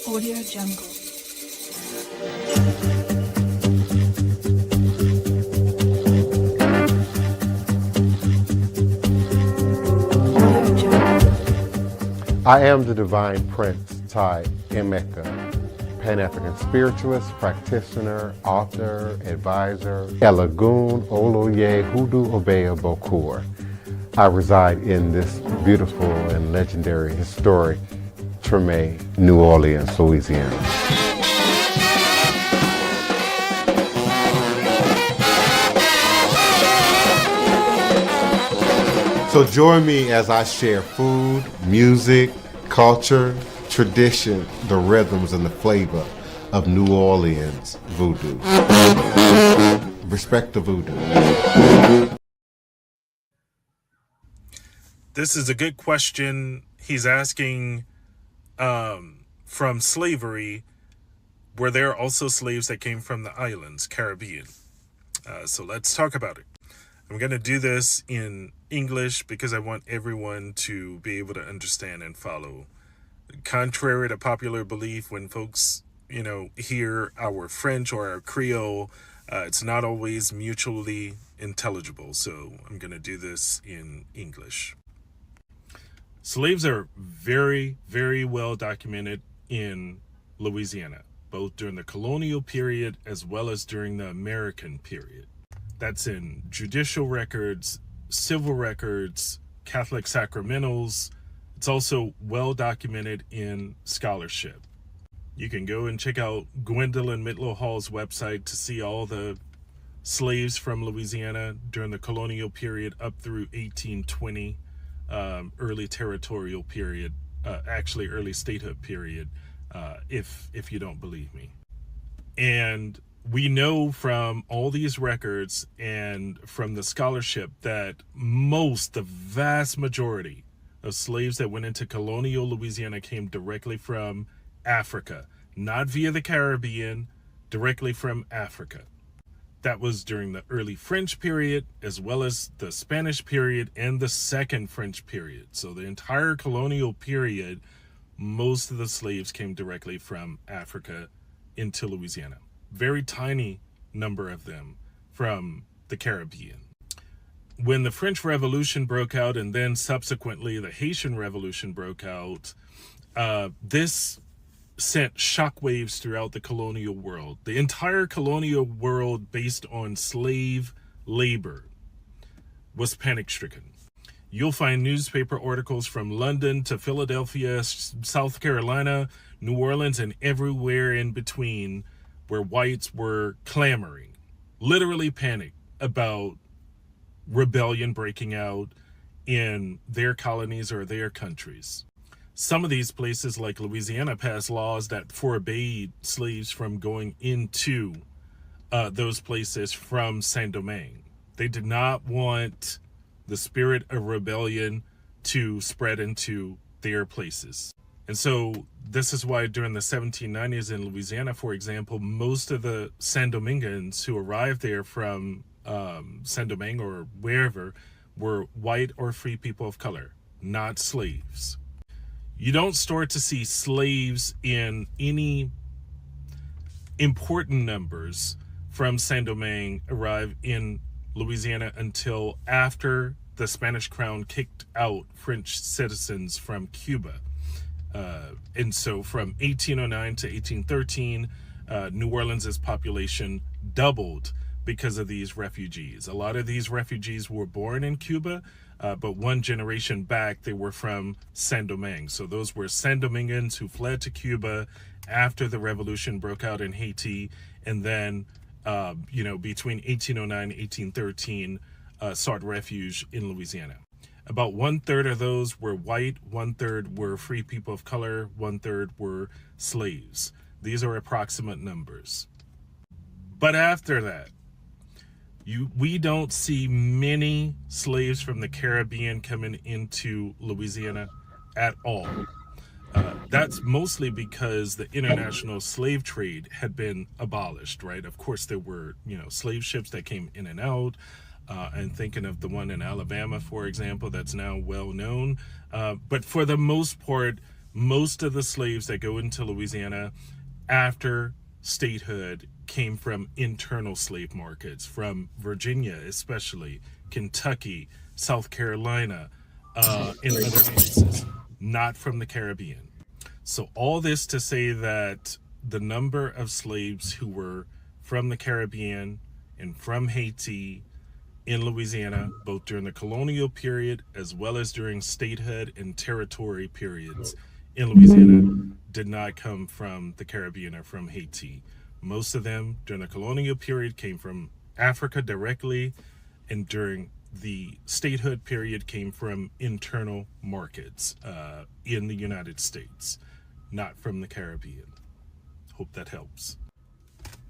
Audio Jungle. I am the Divine Prince, Emmecca, Pan-African Spiritualist, Practitioner, Author, Advisor, Elagoon, Oloye, Hoodoo, Obeya, Bokur. I reside in this beautiful and legendary historic Treme, New Orleans, Louisiana. So join me as I share food, music, culture, tradition, the rhythms and the flavor of New Orleans voodoo. Respect the voodoo. This is a good question. He's asking from slavery, were there also slaves that came from the islands, Caribbean? So let's talk about it. I'm going to do this in English because I want everyone to be able to understand and follow. Contrary to popular belief, when folks, hear our French or our Creole, it's not always mutually intelligible. So I'm going to do this in English. Slaves are very, very well documented in Louisiana, both during the colonial period as well as during the American period. That's in judicial records, civil records, Catholic sacramentals. It's also well documented in scholarship. You can go and check out Gwendolyn Mitlow Hall's website to see all the slaves from Louisiana during the colonial period up through 1820, early territorial period, actually early statehood period, if you don't believe me. And we know from all these records and from the scholarship that the vast majority of slaves that went into colonial Louisiana came directly from Africa, not via the Caribbean, directly from Africa. That was during the early French period, as well as the Spanish period and the second French period. So the entire colonial period, most of the slaves came directly from Africa into Louisiana. Very tiny number of them from the Caribbean. When the French Revolution broke out and then subsequently the Haitian Revolution broke out, this sent shockwaves throughout the colonial world. The entire colonial world, based on slave labor, was panic-stricken. You'll find newspaper articles from London to Philadelphia, South Carolina, New Orleans, and everywhere in between, where whites were clamoring, literally panicked about rebellion breaking out in their colonies or their countries. Some of these places, like Louisiana, passed laws that forbade slaves from going into those places from Saint-Domingue. They did not want the spirit of rebellion to spread into their places. And so this is why during the 1790s in Louisiana, for example, most of the Saint-Dominguans who arrived there from Saint-Domingue or wherever were white or free people of color, not slaves. You don't start to see slaves in any important numbers from Saint-Domingue arrive in Louisiana until after the Spanish crown kicked out French citizens from Cuba. And so from 1809 to 1813, New Orleans' population doubled because of these refugees. A lot of these refugees were born in Cuba, but one generation back, they were from Saint-Domingue. So those were Saint-Dominguans who fled to Cuba after the revolution broke out in Haiti, and then, between 1809 and 1813, sought refuge in Louisiana. About 1/3 of those were white, 1/3 were free people of color, 1/3 were slaves. These are approximate numbers. But after that, we don't see many slaves from the Caribbean coming into Louisiana at all. That's mostly because the international slave trade had been abolished, right? Of course, there were, slave ships that came in and out. And thinking of the one in Alabama, for example, that's now well known. But for the most part, most of the slaves that go into Louisiana after statehood came from internal slave markets, from Virginia, especially Kentucky, South Carolina, and other places, not from the Caribbean. So, all this to say that the number of slaves who were from the Caribbean and from Haiti in Louisiana, both during the colonial period as well as during statehood and territory periods in Louisiana, did not come from the Caribbean or from Haiti. Most of them during the colonial period came from Africa directly, and during the statehood period came from internal markets in the United States, not from the Caribbean. Hope that helps.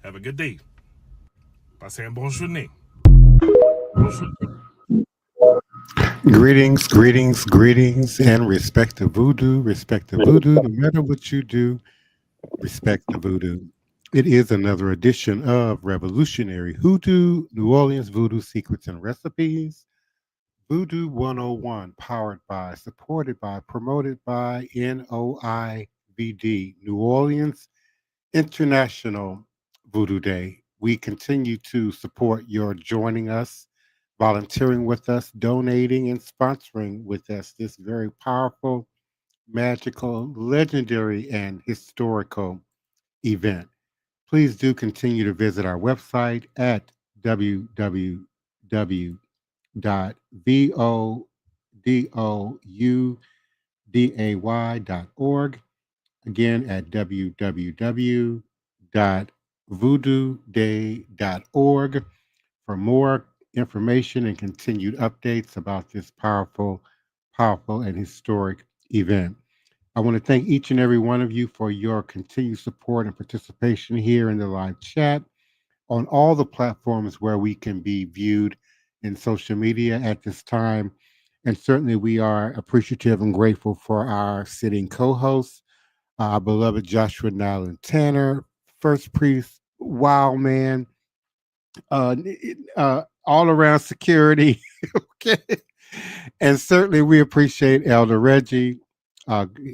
Have a good day. Passez un bon journée. Greetings, greetings, greetings, and respect to voodoo, respect to voodoo. No matter what you do, respect the voodoo. It is another edition of Revolutionary Hoodoo, New Orleans Voodoo Secrets and Recipes. Voodoo 101, powered by, supported by, promoted by NOIVD, New Orleans International Voodoo Day. We continue to support your joining us, volunteering with us, donating, and sponsoring with us this very powerful, magical, legendary, and historical event. Please do continue to visit our website at www.vodouday.org. Again, at www.voodooday.org for more information and continued updates about this powerful, powerful, and historic event. I want to thank each and every one of you for your continued support and participation here in the live chat on all the platforms where we can be viewed in social media at this time. And certainly we are appreciative and grateful for our sitting co-hosts, our beloved Joshua Nylan Tanner, First Priest, Wild Man, all around security. Okay. And certainly we appreciate Elder Reggie,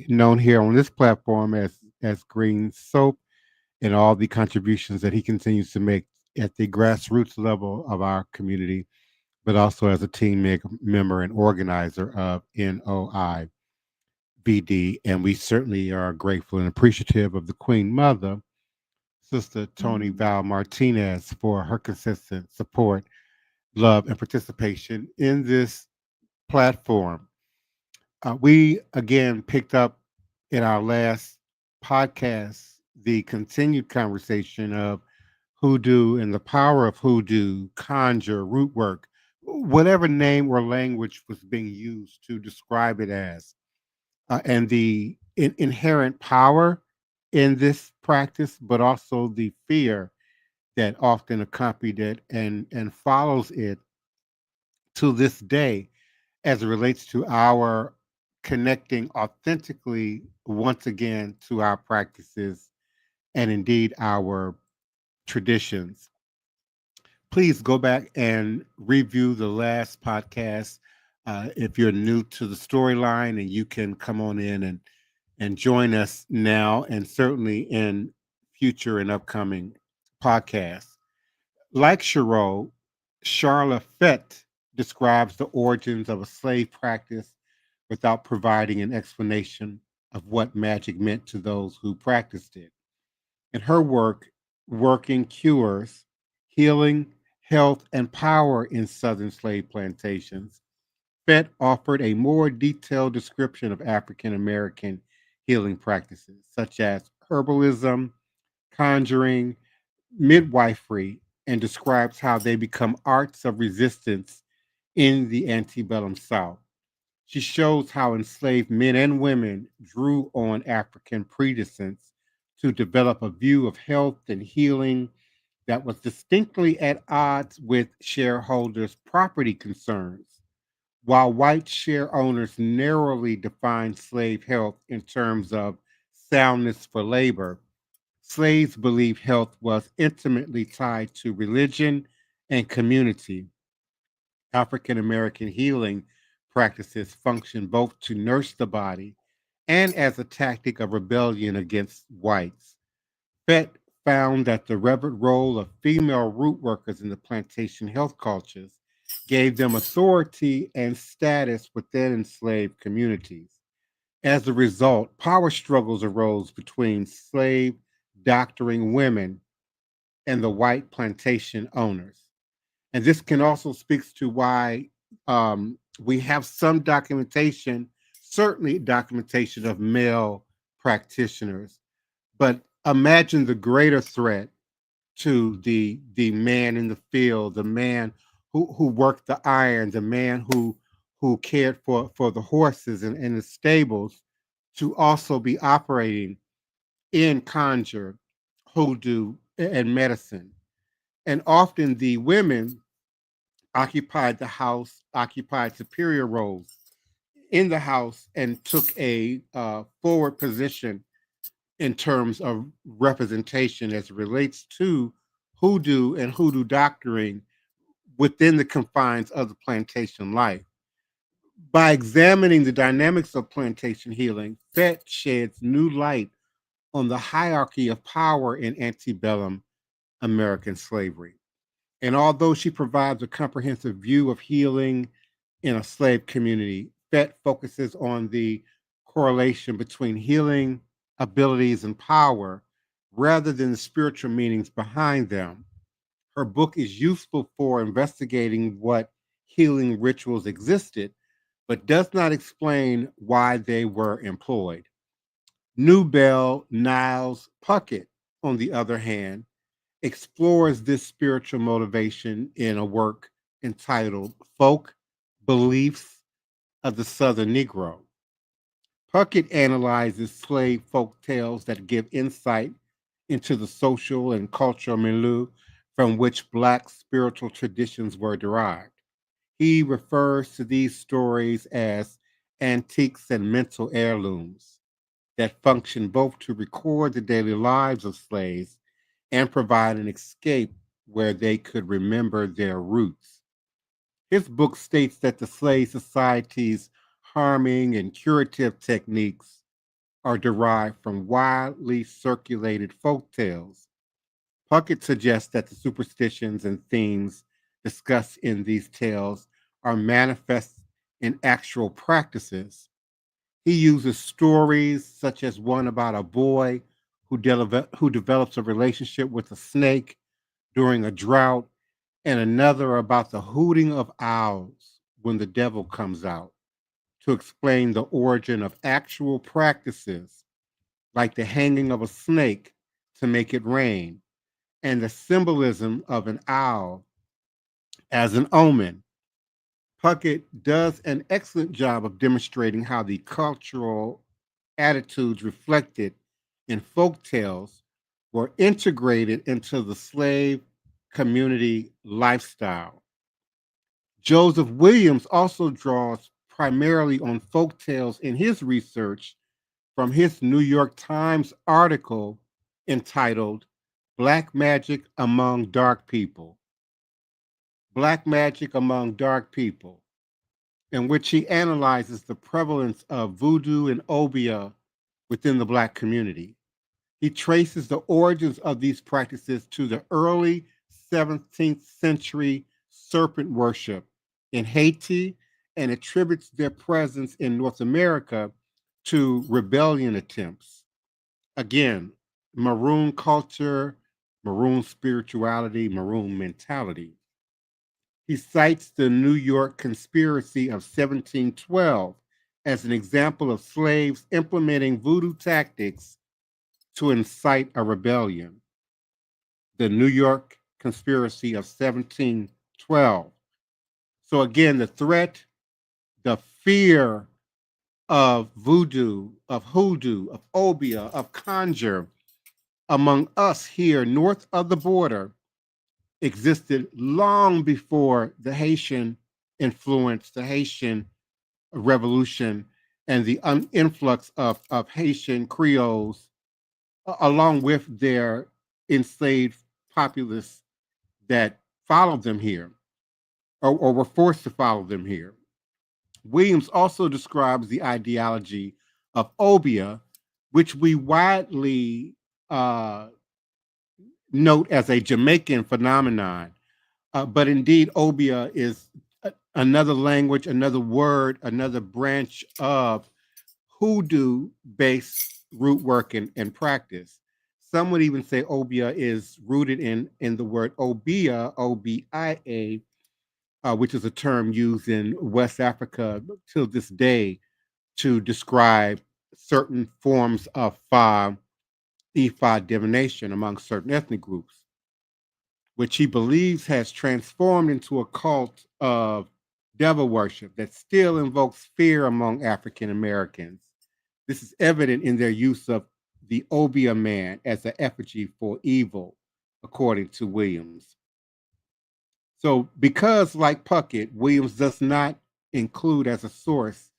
known here on this platform as Green Soap, and all the contributions that he continues to make at the grassroots level of our community, but also as a member and organizer of NOIVD. And we certainly are grateful and appreciative of the Queen Mother, Sister Toni Val Martinez, for her consistent support, love, and participation in this platform. We again picked up in our last podcast the continued conversation of hoodoo and the power of hoodoo, conjure, root work, whatever name or language was being used to describe it as, and the inherent power in this practice, but also the fear that often accompanied it and follows it to this day as it relates to our connecting authentically once again to our practices and indeed our traditions. Please go back and review the last podcast if you're new to the storyline, and you can come on in and join us now and certainly in future and upcoming podcasts. Like Charla Fett describes the origins of a slave practice without providing an explanation of what magic meant to those who practiced it. In her work, Working Cures, Healing, Health, and Power in Southern Slave Plantations, Fett offered a more detailed description of African American healing practices, such as herbalism, conjuring, midwifery, and describes how they become arts of resistance in the antebellum South. She shows how enslaved men and women drew on African predecessors to develop a view of health and healing that was distinctly at odds with shareholders' property concerns. While white share owners narrowly defined slave health in terms of soundness for labor, slaves believed health was intimately tied to religion and community. African American healing practices function both to nurse the body and as a tactic of rebellion against whites. Fett found that the revered role of female root workers in the plantation health cultures gave them authority and status within enslaved communities. As a result, power struggles arose between slave doctoring women and the white plantation owners. And this can also speaks to why we have some documentation, certainly documentation of male practitioners, but imagine the greater threat to the man in the field, the man who worked the iron, the man who cared for the horses and the stables, to also be operating in conjure, hoodoo, and medicine. And often the women occupied the house, occupied superior roles in the house, and took a forward position in terms of representation as it relates to hoodoo and hoodoo doctoring within the confines of the plantation life. By examining the dynamics of plantation healing, Fett sheds new light on the hierarchy of power in antebellum American slavery. And although she provides a comprehensive view of healing in a slave community, Fett focuses on the correlation between healing abilities and power rather than the spiritual meanings behind them. Her book is useful for investigating what healing rituals existed, but does not explain why they were employed. Newbell Niles Puckett, on the other hand, explores this spiritual motivation in a work entitled Folk Beliefs of the Southern Negro. Puckett analyzes slave folk tales that give insight into the social and cultural milieu from which Black spiritual traditions were derived. He refers to these stories as antiques and mental heirlooms that function both to record the daily lives of slaves and provide an escape where they could remember their roots. His book states that the slave society's harming and curative techniques are derived from widely circulated folk tales. Puckett suggests that the superstitions and themes discussed in these tales are manifest in actual practices. He uses stories such as one about a boy who develops a relationship with a snake during a drought, and another about the hooting of owls when the devil comes out, to explain the origin of actual practices like the hanging of a snake to make it rain and the symbolism of an owl as an omen. Puckett does an excellent job of demonstrating how the cultural attitudes reflected in folk tales were integrated into the slave community lifestyle. Joseph Williams also draws primarily on folk tales in his research from his New York Times article entitled Black Magic Among Dark People. Black Magic Among Dark People, in which he analyzes the prevalence of voodoo and obia within the Black community. He traces the origins of these practices to the early 17th century serpent worship in Haiti and attributes their presence in North America to rebellion attempts. Again, maroon culture, maroon spirituality, maroon mentality. He cites the New York conspiracy of 1712 as an example of slaves implementing voodoo tactics to incite a rebellion. The New York conspiracy of 1712. So again, the threat, the fear of voodoo, of hoodoo, of obia, of conjure among us here north of the border existed long before the Haitian influence, the Haitian revolution, and the influx of Haitian Creoles, along with their enslaved populace that followed them here or were forced to follow them here. Williams also describes the ideology of obia, which we widely note as a Jamaican phenomenon. But indeed, obia is another language, another word, another branch of hoodoo-based root work and practice. Some would even say obia is rooted in the word obia, obia, which is a term used in West Africa till this day to describe certain forms of Ifa divination among certain ethnic groups, which he believes has transformed into a cult of devil worship that still invokes fear among African Americans. This is evident in their use of the Obia man as an effigy for evil, according to Williams. So, because like Puckett, Williams does not include as a source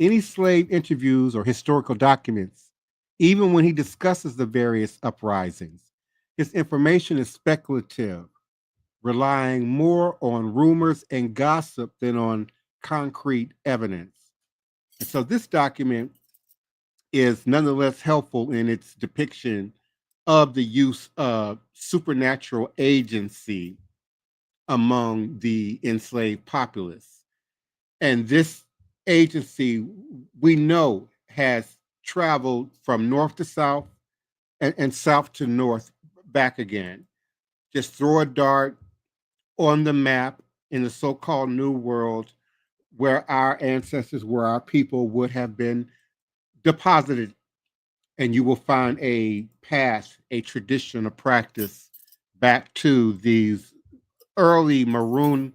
any slave interviews or historical documents, even when he discusses the various uprisings, his information is speculative, relying more on rumors and gossip than on concrete evidence. And so this document is nonetheless helpful in its depiction of the use of supernatural agency among the enslaved populace. And this agency, we know, has traveled from north to south and south to north back again. Just throw a dart on the map in the so-called New World where our ancestors, where our people would have been deposited, and you will find a path, a tradition, a practice back to these early maroonage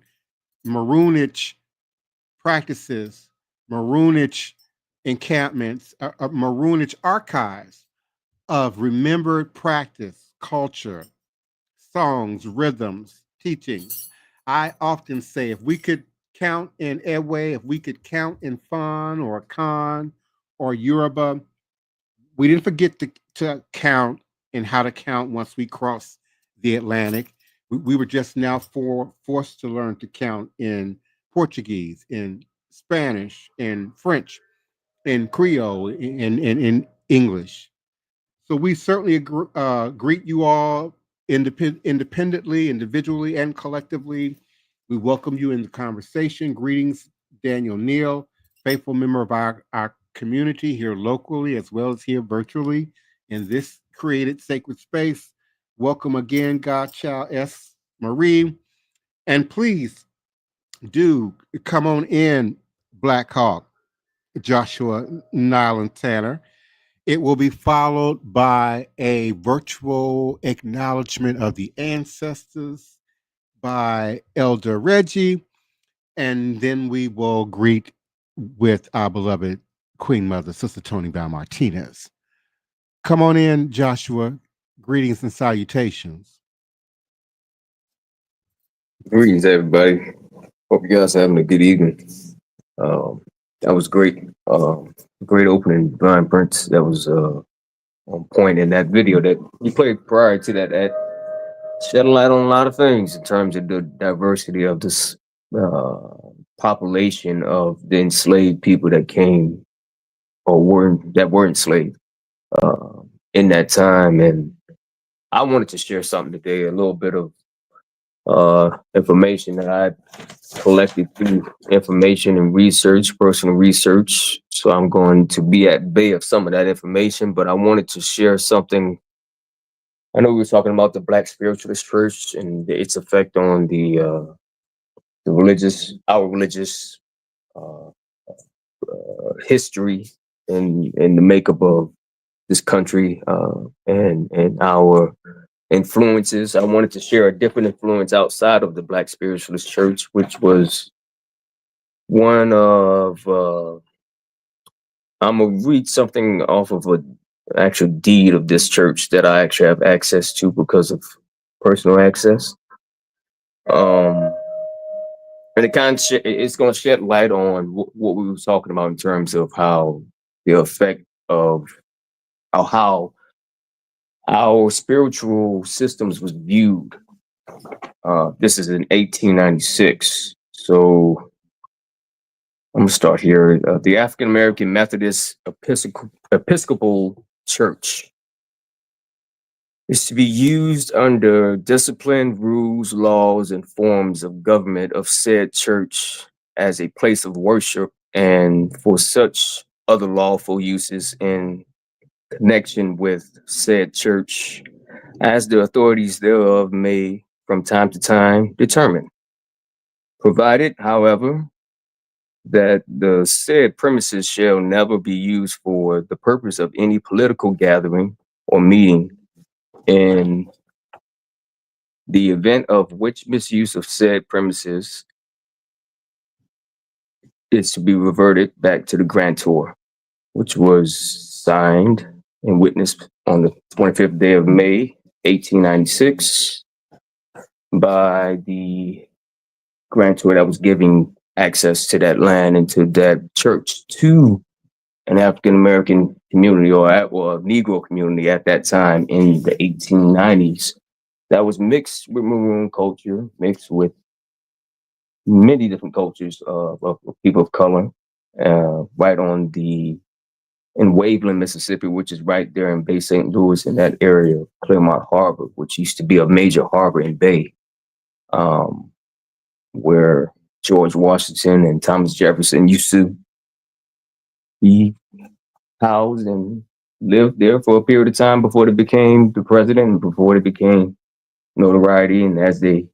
practices, maroonage encampments, maroonage archives of remembered practice, culture, songs, rhythms, teachings. I often say if we could count in Ewe, if we could count in Fan or Khan or Yoruba, we didn't forget to count and how to count once we crossed the Atlantic. We were just now forced to learn to count in Portuguese, in Spanish, in French, in Creole, in English. So we certainly greet you all independently, individually, and collectively. We welcome you in the conversation. Greetings, Daniel Neal, faithful member of our community here locally as well as here virtually in this created sacred space. Welcome again, Godchild S. Marie. And please do come on in, Black Hawk, Joshua, Nylan, Tanner. It will be followed by a virtual acknowledgement of the ancestors by Elder Reggie, and then we will greet with our beloved Queen Mother, Sister Toni Martinez. Come on in, Joshua. Greetings and salutations. Greetings, everybody. Hope you guys are having a good evening. That was great. Great opening, Divine Prince. That was on point in that video that you played prior to that. That shed a light on a lot of things in terms of the diversity of this population of the enslaved people that came or were enslaved in that time. And I wanted to share something today, a little bit of information that I collected through information and research, personal research. So I'm going to be at bay of some of that information, but I wanted to share something. I know we were talking about the Black Spiritualist Church and its effect on our religious history and the makeup of this country and our influences. I wanted to share a different influence outside of the Black Spiritualist Church, which was one of I'm gonna read something off of an actual deed of this church that I actually have access to because of personal access. And it kind of it's going to shed light on what we were talking about in terms of how the effect of how our spiritual systems was viewed. This is in 1896. So I'm gonna start here. The African American Methodist Episcopal Church is to be used under discipline, rules, laws, and forms of government of said church as a place of worship and for such other lawful uses in connection with said church as the authorities thereof may from time to time determine. Provided, however, that the said premises shall never be used for the purpose of any political gathering or meeting in the event of which misuse of said premises is to be reverted back to the grantor, which was signed and witnessed on the 25th day of May, 1896, by the grantor that was giving access to that land and to that church to an African American community or a Negro community at that time in the 1890s. That was mixed with Maroon culture, mixed with many different cultures of people of color, right on in Waveland, Mississippi, which is right there in Bay St. Louis in that area, Claremont Harbor, which used to be a major harbor in Bay, where George Washington and Thomas Jefferson used to be housed and lived there for a period of time before they became the president and before they became notoriety and as they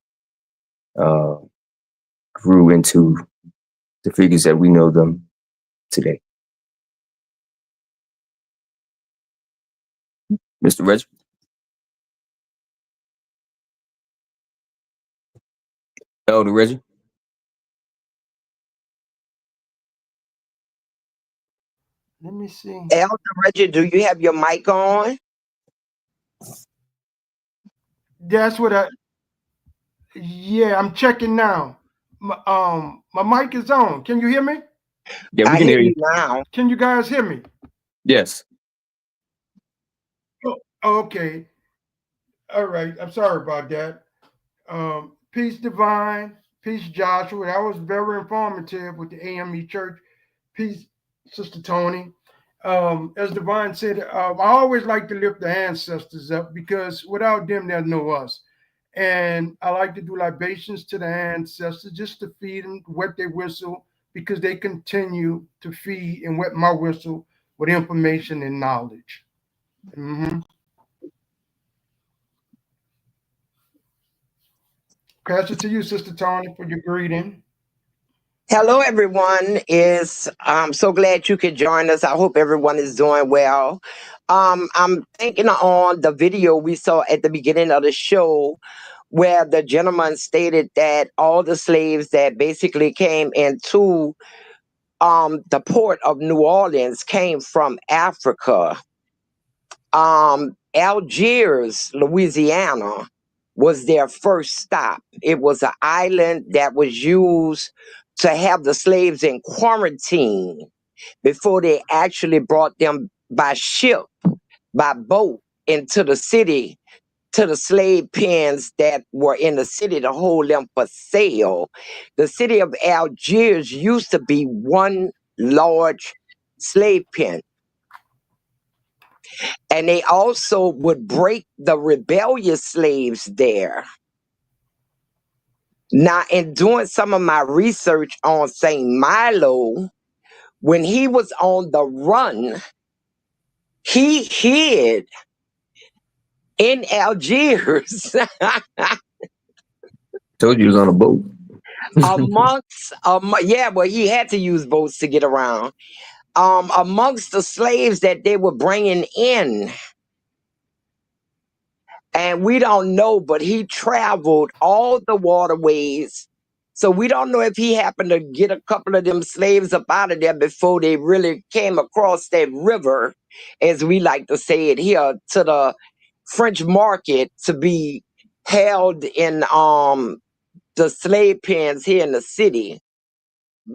grew into the figures that we know them today. Mr. Reggie? Elder Reggie? Let me see. Elder Reggie, do you have your mic on? That's what yeah, I'm checking now. My mic is on. Can you hear me? Yeah, we I can hear hear you. you now. Can you guys hear me? Yes. Oh, okay. All right. I'm sorry about that. Peace Divine, peace Joshua. That was very informative with the AME Church. Peace, Sister Toni. As Divine said, I always like to lift the ancestors up because without them, there's no us. And I like to do libations to the ancestors just to feed them, wet their whistle, because they continue to feed and wet my whistle with information and knowledge. Mm-hmm. Pass it to you, Sister Toni, for your greeting. Hello, everyone. I'm so glad you could join us. I hope everyone is doing well. I'm thinking on the video we saw at the beginning of the show where the gentleman stated that all the slaves that basically came into the port of New Orleans came from Africa. Algiers, Louisiana, was their first stop. It was an island that was used to have the slaves in quarantine before they actually brought them by ship, by boat into the city, to the slave pens that were in the city to hold them for sale. The city of Algiers used to be one large slave pen. And they also would break the rebellious slaves there. Now, in doing some of my research on St. Milo, when he was on the run, he hid in Algiers Told you he was on a boat. well, he had to use boats to get around. Amongst the slaves that they were bringing in. And we don't know, but he traveled all the waterways. So we don't know if he happened to get a couple of them slaves up out of there before they really came across that river, as we like to say it here, to the French market to be held in the slave pens here in the city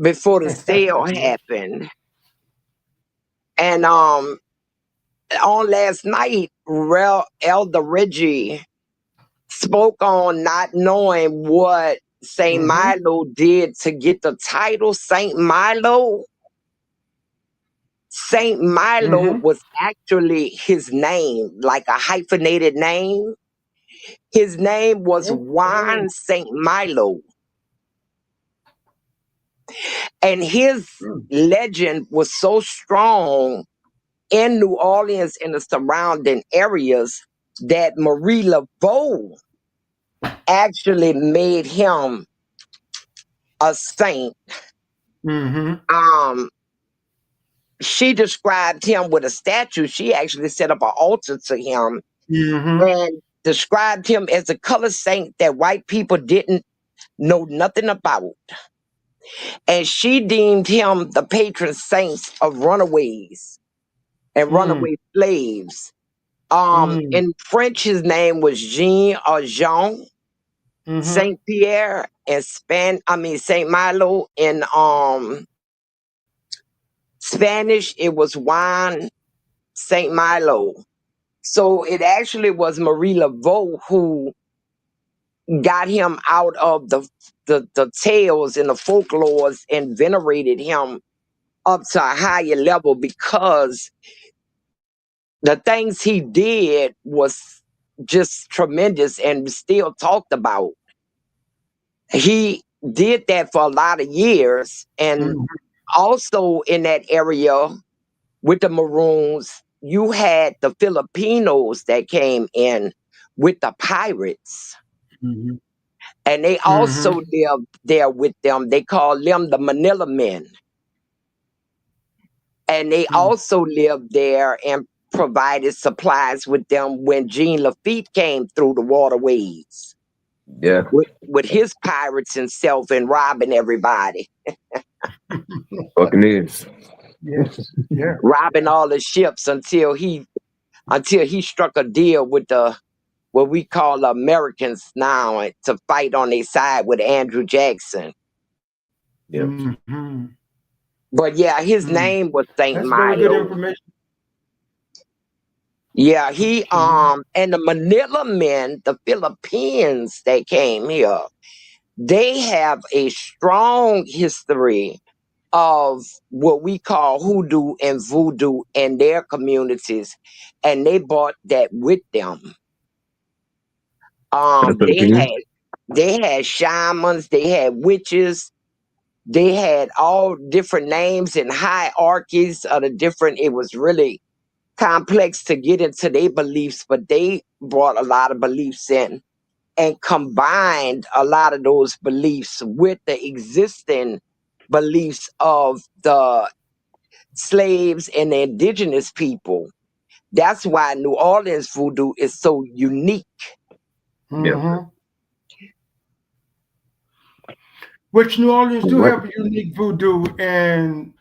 before the sale happened. And on last night, Elder Reggie spoke on not knowing what Saint Mm-hmm. Milo did to get the title Saint Milo. Saint Milo Mm-hmm. was actually his name, like a hyphenated name. His name was Okay. Juan Saint Milo. And his Mm. legend was so strong in New Orleans and the surrounding areas that Marie Laveau actually made him a saint. Mm-hmm. She described him with a statue. She actually set up an altar to him Mm-hmm. and described him as a color saint that white people didn't know nothing about. And she deemed him the patron saint of runaways and Mm. runaway slaves. Mm. In French, his name was Jean or Jean Mm-hmm. Saint Pierre, and Saint Milo. In Spanish, it was Juan Saint Milo. So it actually was Marie Laveau who got him out of the tales and the folklores and venerated him up to a higher level, because the things he did was just tremendous and still talked about. He did that for a lot of years. And Mm. also in that area with the Maroons, you had the Filipinos that came in with the pirates. Mm-hmm. And they also Mm-hmm. lived there with them. They called them the Manila Men. And they Mm. also lived there and provided supplies with them when Jean Lafitte came through the waterways Yeah. with his pirates himself and robbing everybody, Fucking is. Yes. Yeah. robbing all the ships until he struck a deal with the what we call Americans now to fight on their side with Andrew Jackson. Yeah. Mm-hmm. But yeah, his Mm. name was Saint That's very good Milo. information. Yeah, he Okay. and the Manila Men, the Philippines that came here, they have a strong history of what we call hoodoo and voodoo in their communities, and they brought that with them. In the They Philippines. had shamans, they had witches, they had all different names and hierarchies of the different. It was really complex to get into their beliefs, but they brought a lot of beliefs in and combined a lot of those beliefs with the existing beliefs of the slaves and the indigenous people. That's why New Orleans voodoo is so unique. Yeah. Mm-hmm. Which New Orleans do What? have a unique voodoo, and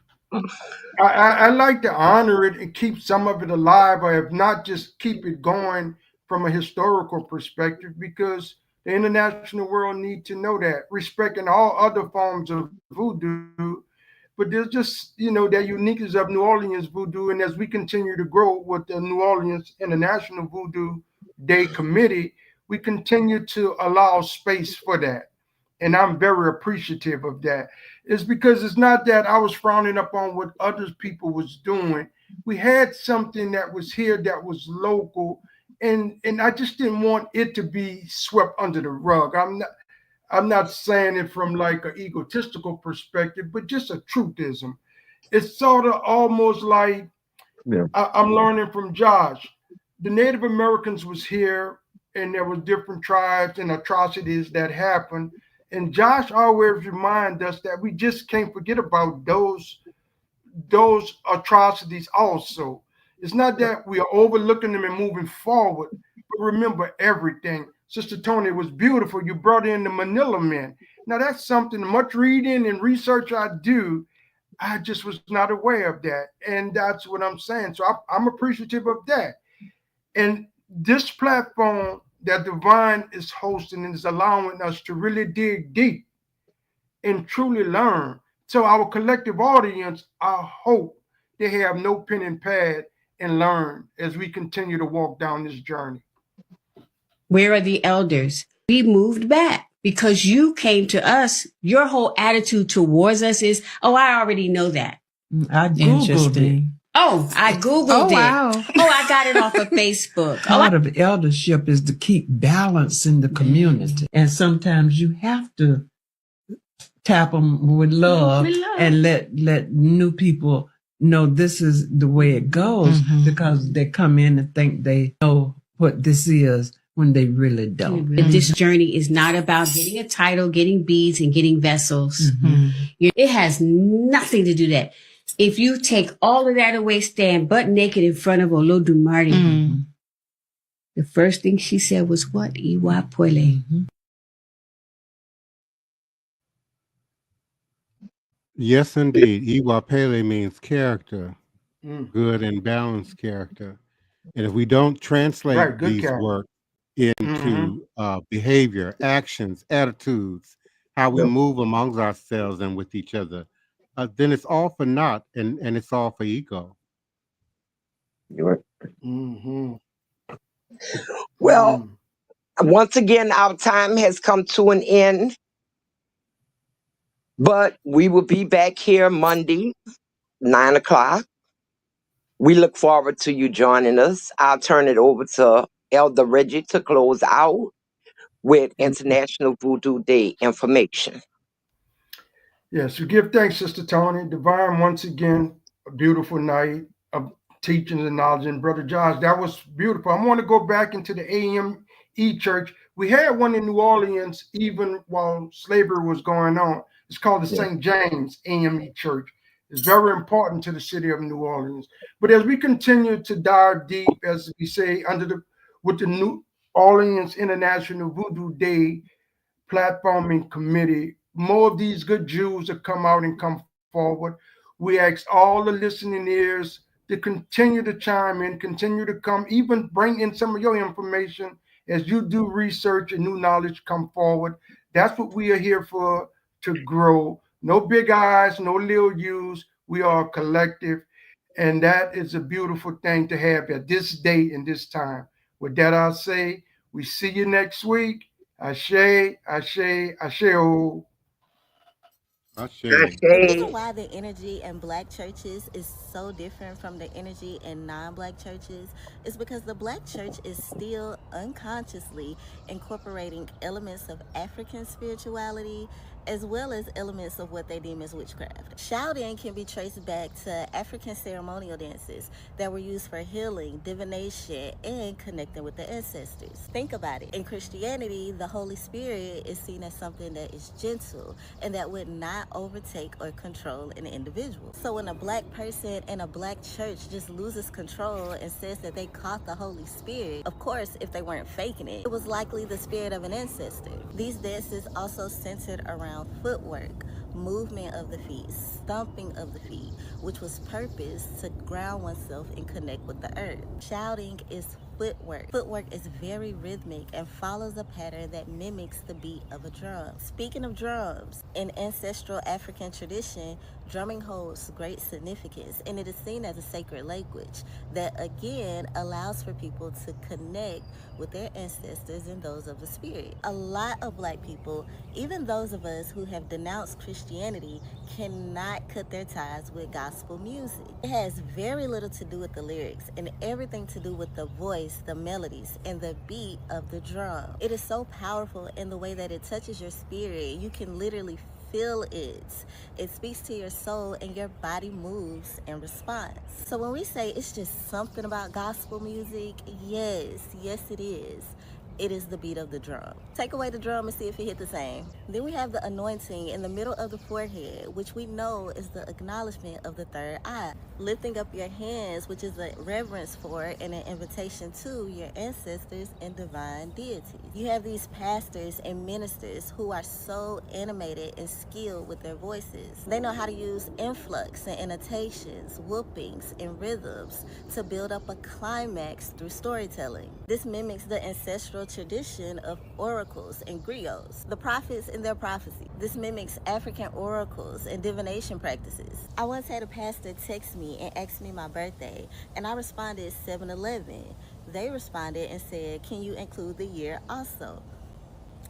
I like to honor it and keep some of it alive, or if not, just keep it going from a historical perspective, because the international world need to know that, respecting all other forms of voodoo. But there's just, that uniqueness of New Orleans voodoo. And as we continue to grow with the New Orleans International Voodoo Day Committee, we continue to allow space for that. And I'm very appreciative of that. It's because it's not that I was frowning upon what other people was doing. We had something that was here that was local, and I just didn't want it to be swept under the rug. I'm not saying it from like an egotistical perspective, but just a truthism. It's sort of almost like Yeah. I'm learning from Josh. The Native Americans was here, and there was different tribes and atrocities that happened. And Josh always remind us that we just can't forget about those atrocities also. It's not that we are overlooking them and moving forward, but remember everything. Sister Toni, it was beautiful. You brought in the Manila Men. Now that's something, much reading and research I do, I just was not aware of that. And that's what I'm saying. So I'm appreciative of that. And this platform that Divine is hosting is allowing us to really dig deep and truly learn. So our collective audience, I hope they have no pen and pad and learn as we continue to walk down this journey. Where are the elders? We moved back. because you came to us. Your whole attitude towards us is, oh, I already know that. I Googled it. Oh, I Googled it. Wow. Oh, I got it off of Facebook. Part of eldership is to keep balance in the community. And sometimes you have to tap them with love, and let new people know this is the way it goes, because they come in and think they know what this is when they really don't. This journey is not about getting a title, getting beads, and getting vessels. It has nothing to do that. If you take all of that away, stand butt naked in front of Olodumare, the first thing she said was what? Iwa Pwele. Yes, indeed. Iwa Pele means character, good and balanced character. And if we don't translate these words into behavior, actions, attitudes, how we move amongst ourselves and with each other, then it's all for naught, and it's all for ego. You're right. Well, once again, our time has come to an end, but we will be back here Monday, 9 o'clock. We look forward to you joining us. I'll turn it over to Elder Reggie to close out with International Voodoo Day information. Yes, we give thanks, Sister Toni. Divine, once again, a beautiful night of teachings and knowledge. And Brother Josh, that was beautiful. I want to go back into the AME Church. We had one in New Orleans even while slavery was going on. It's called the St. James AME Church. It's very important to the city of New Orleans. But as we continue to dive deep, as we say, with the New Orleans International Voodoo Day platforming committee, more of these good Jews to come out and come forward. We ask all the listening ears to continue to chime in, continue to come, even bring in some of your information as you do research and new knowledge come forward. That's what we are here for, to grow. No big eyes, no little U's. We are a collective. And that is a beautiful thing to have at this date and this time. With that, I'll say, we see you next week. Ashe, ashe, ashe. Ashe. The reason why the energy in Black churches is so different from the energy in non-Black churches is because the Black church is still unconsciously incorporating elements of African spirituality as well as elements of what they deem as witchcraft. Shouting can be traced back to African ceremonial dances that were used for healing, divination, and connecting with the ancestors. Think about it. In Christianity, the Holy Spirit is seen as something that is gentle and that would not overtake or control an individual. So when a Black person in a Black church just loses control and says that they caught the Holy Spirit, of course, if they weren't faking it, it was likely the spirit of an ancestor. These dances also centered around footwork, movement of the feet, stomping of the feet, which was purposed to ground oneself and connect with the earth. Shouting is footwork. Footwork is very rhythmic and follows a pattern that mimics the beat of a drum. Speaking of drums, in ancestral African tradition, drumming holds great significance, and it is seen as a sacred language that again allows for people to connect with their ancestors and those of the spirit. A lot of Black people, even those of us who have denounced Christianity, cannot cut their ties with gospel music. It has very little to do with the lyrics and everything to do with the voice, the melodies, and the beat of the drum. It is so powerful in the way that it touches your spirit. You can literally feel it. It speaks to your soul and your body moves in response. So when we say it's just something about gospel music, yes it is. It is the beat of the drum. Take away the drum and see if it hit the same. Then we have the anointing in the middle of the forehead, which we know is the acknowledgement of the third eye. Lifting up your hands, which is a reverence for and an invitation to your ancestors and divine deities. You have these pastors and ministers who are so animated and skilled with their voices. They know how to use influx and annotations, whoopings, and rhythms to build up a climax through storytelling. This mimics the ancestral tradition of oracles and griots, the prophets and their prophecy. This mimics African oracles and divination practices. I once had a pastor text me and ask me my birthday, and I responded 7/11. They responded and said, "Can you include the year also?"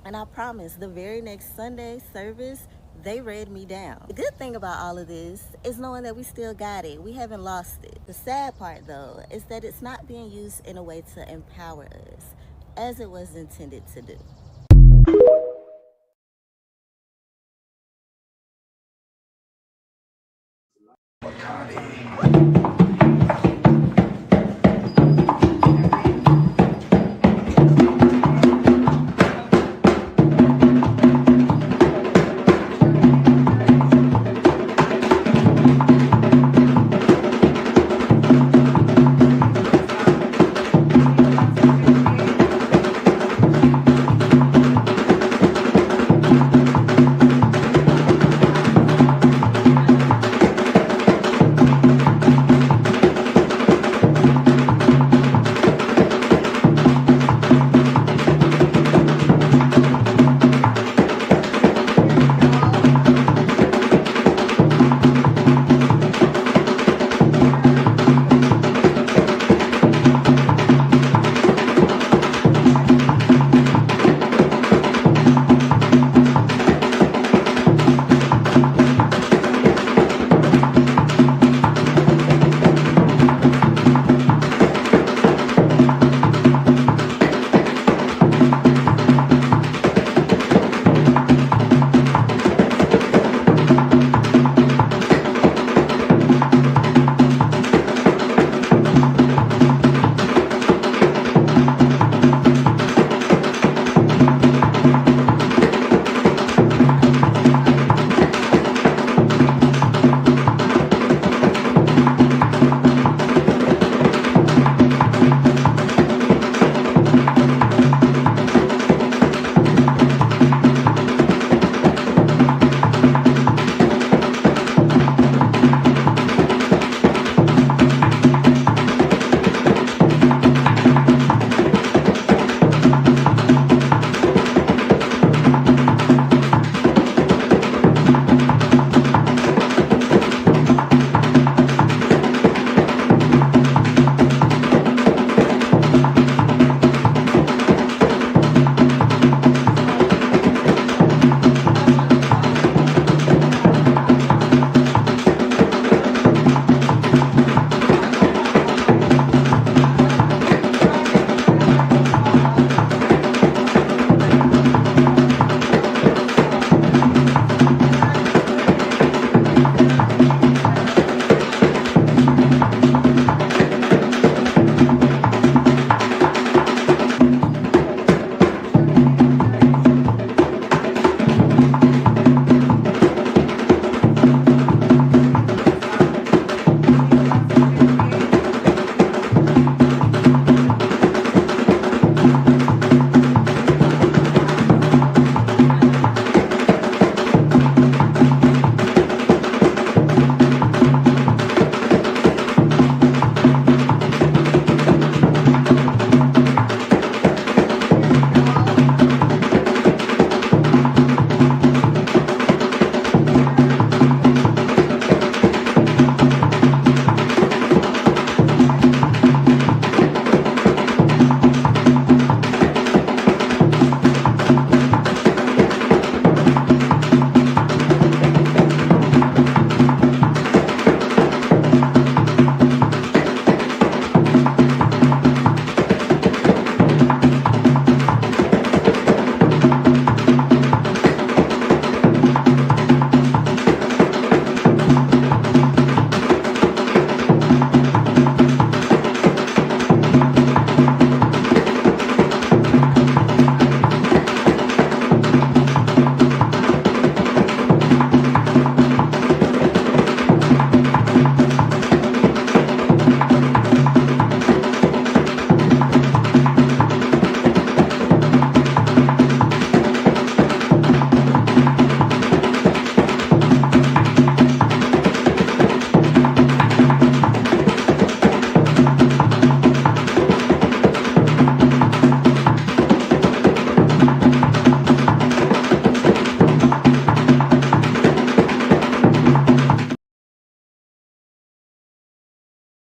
And I promise, the very next Sunday service, they read me down. The good thing about all of this is knowing that we still got it. We haven't lost it. The sad part, though, is that it's not being used in a way to empower us, as it was intended to do. Bacardi.